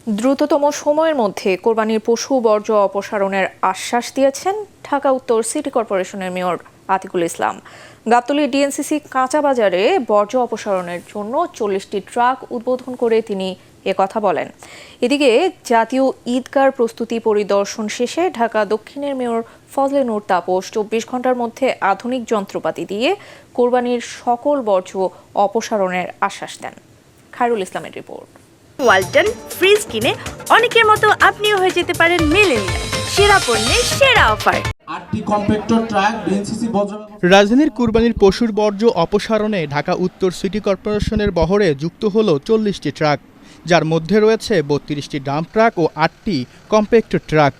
দ্রুততম সময়ের মধ্যে কোরবানির পশু বর্জ্য অপসারণের আশ্বাস দিয়েছেন ঢাকা উত্তর সিটি কর্পোরেশনের মেয়র আতিকুল ইসলাম। গাবতলী ডিএনসিসি কাঁচা বাজারে বর্জ্য অপসারণের জন্য 40টি ট্রাক উদ্বোধন করে তিনি একথা বলেন। এদিকে জাতীয় ঈদগার প্রস্তুতি পরিদর্শন শেষে ঢাকা দক্ষিণের মেয়র ফজলে নূর তাপস 24 ঘন্টার মধ্যে আধুনিক যন্ত্রপাতি দিয়ে কোরবানির সকল বর্জ্য অপসারণের আশ্বাস দেন। খায়রুল ইসলামের রিপোর্ট। ওয়ালটন ফ্রিজ কিনে অনেকের মতো আপনিও হয়ে যেতে পারেন মিলেনিয়াল। সেরা পণ্যের সেরা অফার। রাজধানীর কুরবানির পশুর বর্জ্য অপসারণে ঢাকা উত্তর সিটি কর্পোরেশনের বহরে যুক্ত হলো 40টি ট্রাক, যার মধ্যে রয়েছে 32টি ডাম্প ট্রাক ও 8টি কম্প্যাক্ট ট্রাক।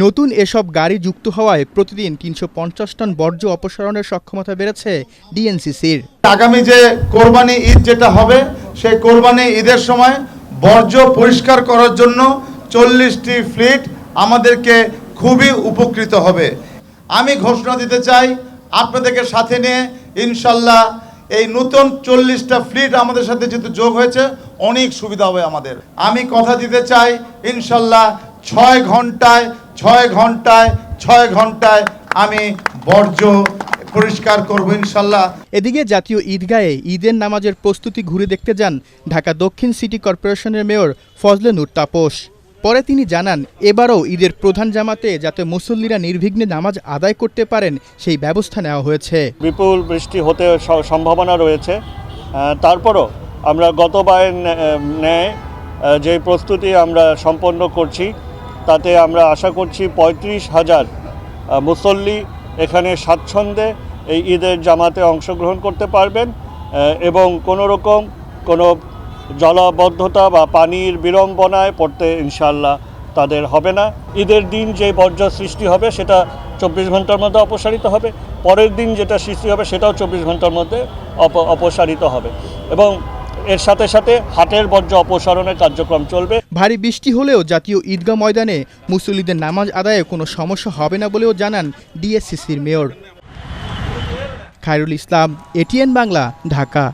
নতুন এসব গাড়ি যুক্ত হওয়ায় প্রতিদিন 350 টন বর্জ্য অপসারণের সক্ষমতা বেড়েছে ডিএনসিসির। আগামী যে কোরবানি ঈদ যেটা হবে, সেই কোরবানি ঈদের সময় বর্জ্য পরিষ্কার করার জন্য 40টি ফ্লিট আমাদেরকে খুবই উপকৃত হবে। আমি ঘোষণা দিতে চাই, আপনাদেরকে সাথে নিয়ে ইনশাল্লাহ এই নতুন 40টা ফ্লিট আমাদের সাথে যেহেতু যোগ হয়েছে, অনেক সুবিধা হবে আমাদের। আমি কথা দিতে চাই ইনশাল্লাহ 6 ঘন্টায় আমি বর্জ্য পরিষ্কার করব ইনশাল্লাহ। এদিকে জাতীয় ঈদগাহে ঈদের নামাজের প্রস্তুতি ঘুরে দেখতে যান ঢাকা দক্ষিণ সিটি কর্পোরেশনের মেয়র ফজলে নূর তাপস। পরে তিনি জানান, এবারও ঈদের প্রধান জামাতে যাতে মুসল্লিরা নির্বিঘ্নে নামাজ আদায় করতে পারেন সেই ব্যবস্থা নেওয়া হয়েছে। বিপুল বৃষ্টি হতে সম্ভাবনা রয়েছে, তারপরও আমরা গতবারের ন্যায় যে প্রস্তুতি আমরা সম্পন্ন করছি, তাতে আমরা আশা করছি 35,000 মুসল্লি এখানে স্বাচ্ছন্দ্যে এই ঈদের জামাতে অংশগ্রহণ করতে পারবেন এবং কোনো জলাবদ্ধতা বা পানির বিড়ম্বনায় পড়তে ইনশাল্লাহ তাদের হবে না। ঈদের দিন যে বর্জ্য সৃষ্টি হবে সেটা 24 ঘন্টার মধ্যে অপসারিত হবে, পরের দিন যেটা সৃষ্টি হবে সেটাও 24 ঘন্টার মধ্যে অপসারিত হবে এবং এর সাথে সাথে হাটের বর্জ্য অপসারণের কার্যক্রম চলবে। ভারী বৃষ্টি হলেও জাতীয় ঈদগাহ ময়দানে মুসল্লিদের নামাজ আদায়ে কোনো সমস্যা হবে না বলেও জানান ডিএসসিসির মেয়র। খায়রুল ইসলাম, এটিএন বাংলা, ঢাকা।